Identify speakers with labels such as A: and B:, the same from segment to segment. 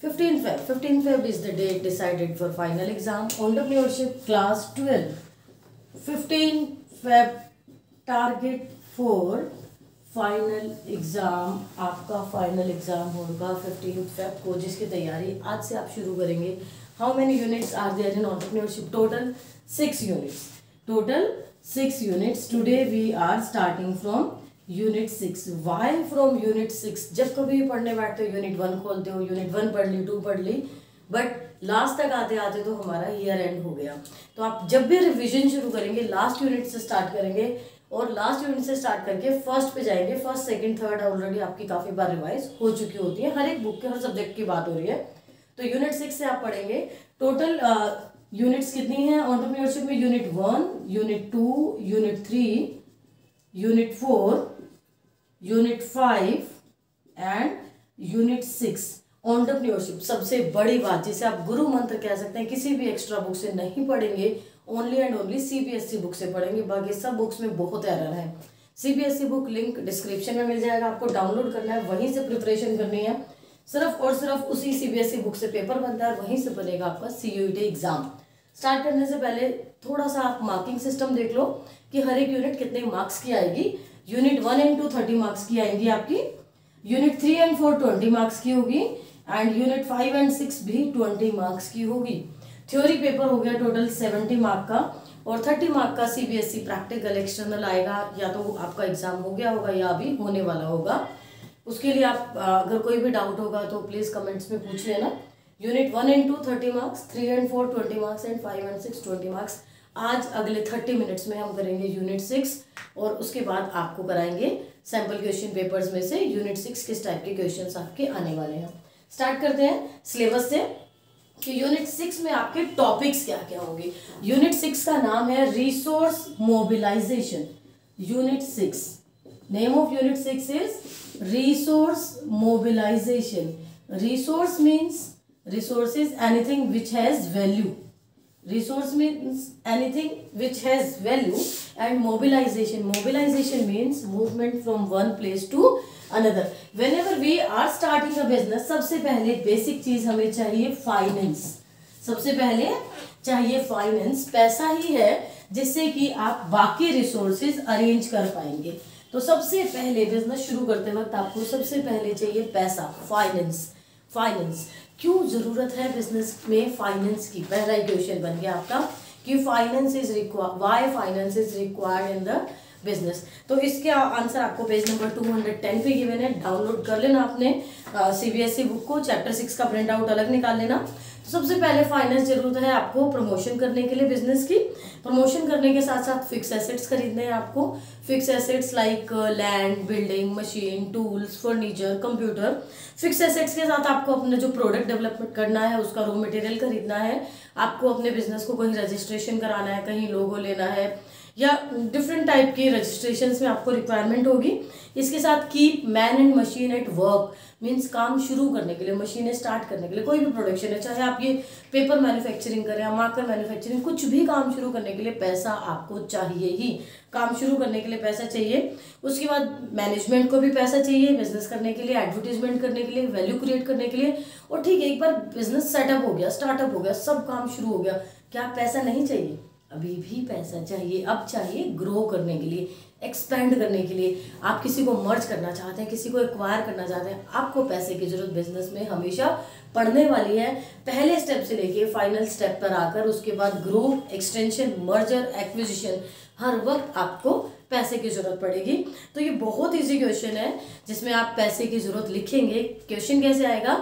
A: 15th Feb is the date decided for final exam. Entrepreneurship class 12. 15 Feb target for final exam. आपका final exam होगा 15 Feb को, जिसकी तैयारी आज से आप शुरू करेंगे. How many units are there in entrepreneurship? Total 6 units. Total 6 units. Today we are starting from unit 6. Why from unit 6? जब कभी पढ़ने बैठते हो यूनिट 1 खोलते हो, यूनिट 1 पढ़ ली, 2 पढ़ ली, बट लास्ट तक आते आते तो हमारा ईयर एंड हो गया. तो आप जब भी रिविजन शुरू करेंगे लास्ट यूनिट से स्टार्ट करेंगे और लास्ट यूनिट से स्टार्ट करके फर्स्ट पे जाएंगे. फर्स्ट, सेकंड, थर्ड ऑलरेडी आपकी काफ़ी बार रिवाइज हो चुकी होती है. हर एक बुक के हर सब्जेक्ट की बात हो रही है. तो यूनिट 6 से आप पढ़ेंगे. टोटल यूनिट्स कितनी हैं एंटरप्रेन्योरशिप में? Unit 1, unit 2, unit 3, unit 4, unit 5 and unit 6. Entrepreneurship सबसे बड़ी बात जिसे आप गुरु मंत्र कह सकते हैं, किसी भी एक्स्ट्रा बुक से नहीं पढ़ेंगे, only and only CBSE book से पढ़ेंगे. बाकी सब बुक्स में बहुत एरर है. सीबीएसई बुक लिंक डिस्क्रिप्शन में मिल जाएगा, आपको डाउनलोड करना है, वहीं से प्रिपरेशन करनी है. सिर्फ और सिर्फ उसी सीबीएसई बुक से पेपर बनता है, वहीं से बनेगा आपका सीयूईटी एग्जाम. स्टार्ट करने से पहले थोड़ा सा आप मार्किंग सिस्टम देख लो कि हर एक यूनिट कितने मार्क्स की आएगी. यूनिट 1 एंड 2 30 मार्क्स की आएंगी आपकी. यूनिट 3 एंड 4 20 मार्क्स की होगी एंड यूनिट 5 एंड 6 भी 20 मार्क्स की होगी. थ्योरी पेपर हो गया टोटल 70 मार्क का और 30 मार्क का सीबीएसई प्रैक्टिकल एक्सटर्नल आएगा. या तो आपका एग्जाम हो गया होगा या अभी होने वाला होगा. उसके लिए आप अगर कोई भी डाउट होगा तो प्लीज़ कमेंट्स में पूछ लेना. Unit 1 and 2 30 marks, 3 and 4 20 marks and 5 and 6 20 marks. आज अगले 30 मिनट्स में हम करेंगे यूनिट 6 और उसके बाद आपको कराएंगे सैम्पल क्वेश्चन पेपर्स में से यूनिट 6 किस टाइप के क्वेश्चन आपके आने वाले हैं. स्टार्ट करते हैं सिलेबस से कि यूनिट 6 में आपके टॉपिक्स क्या क्या होंगे. यूनिट 6 का नाम है resource mobilisation. Unit 6, name of unit 6 is resource mobilisation. Resource means resources anything which has value. Resource means anything which has value and mobilization means movement from one place to another. Whenever we are starting a business, सबसे पहले basic चीज हमें चाहिए finance. सबसे पहले चाहिए finance. पैसा ही है जिससे कि आप बाकी रिसोर्सेज अरेंज कर पाएंगे. तो सबसे पहले बिजनेस शुरू करते वक्त आपको सबसे पहले चाहिए पैसा, फाइनेंस. क्यों जरूरत है बिजनेस में फाइनेंस की? पहला क्वेश्चन बन गया आपका कि finance is required. Why finance is required in the business? तो इसके आंसर आपको पेज नंबर 210 पे गिवन है. डाउनलोड कर लेना आपने सीबीएसई बुक को. चैप्टर 6 का प्रिंट आउट अलग निकाल लेना. तो सबसे पहले फाइनेंस जरूरत है आपको प्रमोशन करने के लिए बिजनेस की. प्रमोशन करने के साथ साथ फिक्स एसेट्स खरीदने हैं आपको. Fix assets like land, building, machine, tools, furniture, computer. Fix assets के साथ आपको अपना जो प्रोडक्ट डेवलपमेंट करना है उसका रॉ मटेरियल खरीदना है. आपको अपने बिजनेस को कहीं रजिस्ट्रेशन कराना है, कहीं लोगो लेना है या डिफरेंट टाइप की रजिस्ट्रेशंस में आपको रिक्वायरमेंट होगी. इसके साथ keep man and machine at work means काम शुरू करने के लिए, मशीनें स्टार्ट करने के लिए. कोई भी प्रोडक्शन है, चाहे आप ये पेपर मैन्युफैक्चरिंग करें या मार्कर मैन्युफैक्चरिंग, कुछ भी काम शुरू करने के लिए पैसा आपको चाहिए ही. काम शुरू करने के लिए पैसा चाहिए. उसके बाद मैनेजमेंट को भी पैसा चाहिए बिजनेस करने के लिए, एडवर्टीजमेंट करने के लिए, वैल्यू क्रिएट करने के लिए. और ठीक है, एक बार बिजनेस सेटअप हो गया, स्टार्टअप हो गया, सब काम शुरू हो गया, क्या पैसा नहीं चाहिए? अभी भी पैसा चाहिए. अब चाहिए ग्रो करने के लिए, एक्सपेंड करने के लिए. आप किसी को मर्ज करना चाहते हैं, किसी को एक्वायर करना चाहते हैं, आपको पैसे की जरूरत बिजनेस में हमेशा पड़ने वाली है. पहले स्टेप से लेके फाइनल स्टेप पर आकर उसके बाद ग्रो, एक्सटेंशन, मर्जर, एक्विजिशन, हर वक्त आपको पैसे की जरूरत पड़ेगी. तो ये बहुत इजी क्वेश्चन है जिसमें आप पैसे की जरूरत लिखेंगे. क्वेश्चन कैसे आएगा?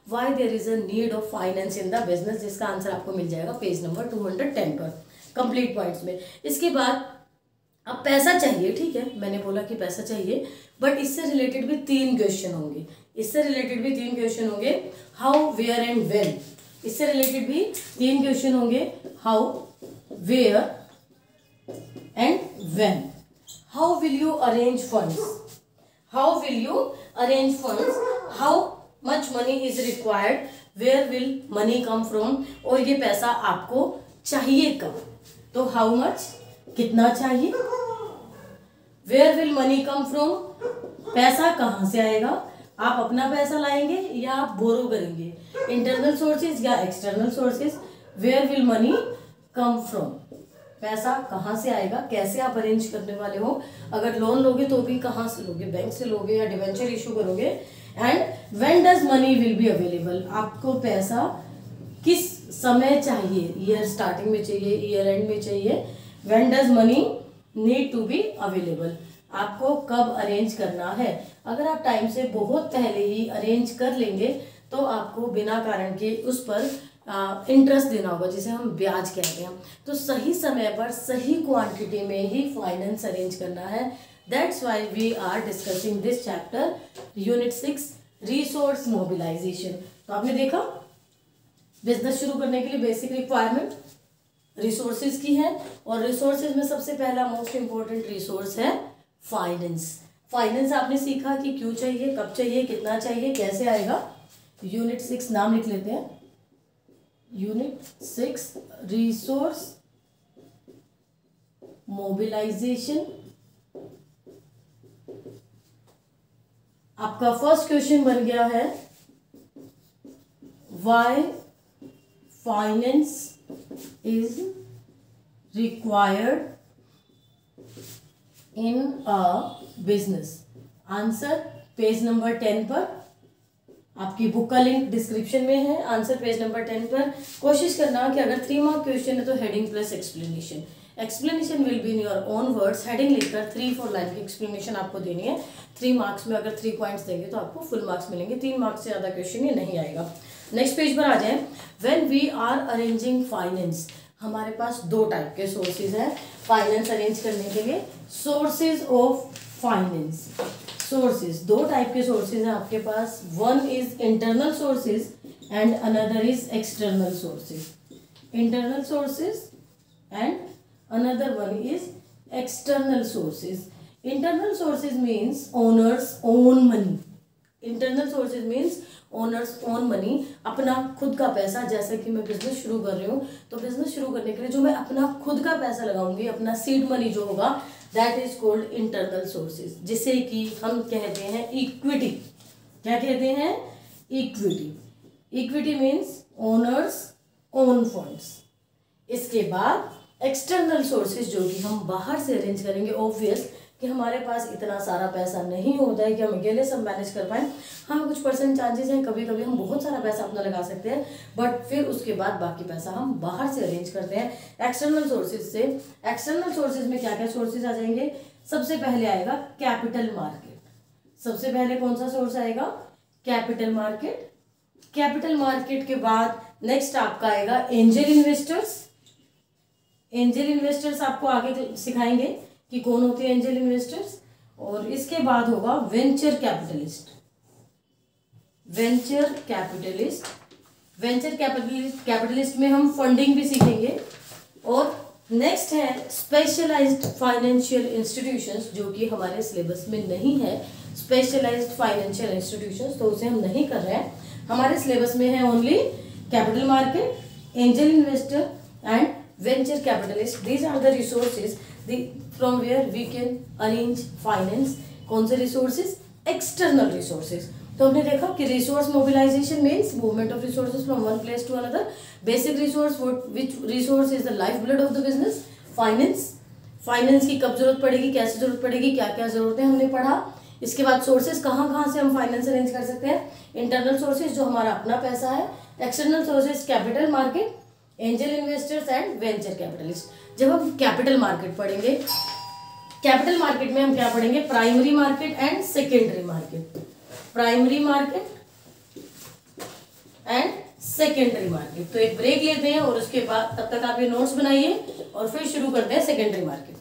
A: Why there is a need of finance in the business, जिसका आंसर आपको मिल जाएगा पेज नंबर 210 पर कंप्लीट पॉइंट्स में. इसके बाद अब पैसा चाहिए, ठीक है, मैंने बोला कि पैसा चाहिए, बट इससे रिलेटेड भी 3 क्वेश्चन होंगे. How, where and when. इससे रिलेटेड भी 3 क्वेश्चन होंगे. How, where and when. How will you arrange funds? How much money is required? Where will money come from? और ये पैसा आपको चाहिए कब? तो हाउ मच, कितना चाहिए. Where will money come from, पैसा कहाँ से आएगा? आप अपना पैसा लाएंगे या आप बोरो करेंगे, इंटरनल सोर्सेज या external sources, where will money come from, पैसा कहाँ से आएगा, कैसे आप अरेंज करने वाले हो, अगर लोन लोगे तो भी कहाँ से लोगे, बैंक से लोगे या डिवेंचर इशू करोगे, and when does money will be available, आपको पैसा किस समय चाहिए, ईयर स्टार्टिंग में चाहिए, ईयर एंड में चाहिए, when does money need to be available, आपको कब अरेंज करना है। अगर आप टाइम से बहुत पहले ही अरेंज कर लेंगे तो आपको बिना कारण के उस पर इंटरेस्ट देना होगा, जिसे हम ब्याज कहते हैं। तो सही समय पर सही क्वांटिटी में ही फाइनेंस अरेंज करना है। That's why we are discussing this chapter, unit 6 resource mobilisation. तो आपने देखा बिजनेस शुरू करने के लिए बेसिक रिक्वायरमेंट रिसोर्सेज की है, और रिसोर्सेज में सबसे पहला मोस्ट इंपॉर्टेंट रिसोर्स है फाइनेंस। फाइनेंस आपने सीखा कि क्यों चाहिए, कब चाहिए, कितना चाहिए, कैसे आएगा। यूनिट 6 नाम लिख लेते हैं, यूनिट 6 रिसोर्स मोबिलाइजेशन। आपका फर्स्ट क्वेश्चन बन गया है, why finance is required in a business। Answer page number 10 पर, आपकी बुक का लिंक डिस्क्रिप्शन में है। आंसर पेज नंबर 10 पर। कोशिश करना कि अगर 3 मार्क क्वेश्चन है तो heading plus explanation, explanation will be in your own words. Heading लिखकर 3-4 लाइन की एक्सप्लेनेशन आपको देनी है। 3 मार्क्स में अगर 3 पॉइंट्स देंगे तो आपको फुल मार्क्स मिलेंगे। 3 मार्क्स से ज़्यादा क्वेश्चन ये नहीं आएगा। नेक्स्ट पेज पर आ जाए। When we are arranging finance, हमारे पास 2 टाइप के सोर्सेज हैं फाइनेंस अरेंज करने के लिए। Sources of finance, sources 2 type के सोर्सेज हैं आपके पास। One is internal sources and another is external sources. Internal sources and another one is external sources. Internal sources means owners own money. Internal sources means owners own money, अपना खुद का पैसा। जैसे कि मैं बिजनेस शुरू कर रही हूँ तो बिजनेस शुरू करने के लिए जो मैं अपना खुद का पैसा लगाऊंगी, अपना सीड मनी जो होगा, that is called internal sources, जिसे कि हम कहते हैं इक्विटी। क्या कहते हैं? Equity. Equity means owners own funds. इसके बाद एक्सटर्नल सोर्सेज जो कि हम बाहर से अरेंज करेंगे। ऑब्वियस कि हमारे पास इतना सारा पैसा नहीं होता है कि हम अकेले सब मैनेज कर पाएँ। हाँ, कुछ परसेंट चांसेस हैं, कभी कभी हम बहुत सारा पैसा अपना लगा सकते हैं, बट फिर उसके बाद बाकी पैसा हम बाहर से अरेंज करते हैं एक्सटर्नल सोर्सेज से। एक्सटर्नल सोर्सेज में क्या क्या सोर्सेज आ जाएंगे? सबसे पहले आएगा कैपिटल मार्केट। सबसे पहले कौन सा सोर्स आएगा? Capital market. कैपिटल मार्केट के बाद नेक्स्ट आपका आएगा एंजल इन्वेस्टर्स। एंजल इन्वेस्टर्स आपको आगे सिखाएंगे कि कौन होते हैं एंजल इन्वेस्टर्स। और इसके बाद होगा venture capitalist. Venture capitalist, venture capitalist में हम फंडिंग भी सीखेंगे। और नेक्स्ट है स्पेशलाइज्ड फाइनेंशियल इंस्टीट्यूशंस, जो कि हमारे सिलेबस में नहीं है। स्पेशलाइज्ड फाइनेंशियल इंस्टीट्यूशंस तो उसे हम नहीं कर रहे हैं। हमारे सिलेबस में है only capital market, angel investor and venture capitalist. These are the resources from where we can arrange finance. कौन से रिसोर्सेज? External resources. तो हमने देखा कि resource mobilisation means movement of resources from one place to another. Basic resource, which resource is the life blood of the business? Finance. Finance की कब जरूरत पड़ेगी, कैसे जरूरत पड़ेगी, क्या क्या जरूरतें हमने पढ़ा। इसके बाद सोर्सेज कहाँ से हम फाइनेंस अरेंज कर सकते हैं? इंटरनल सोर्सेज जो हमारा अपना पैसा है, external sources capital market, angel investors and venture capitalist. जब हम कैपिटल मार्केट पढ़ेंगे, कैपिटल मार्केट में हम क्या पढ़ेंगे? Primary market and secondary market. Primary market and secondary market. तो एक ब्रेक लेते हैं और उसके बाद तब तक आप ये नोट्स बनाइए और फिर शुरू करते हैं सेकेंडरी मार्केट।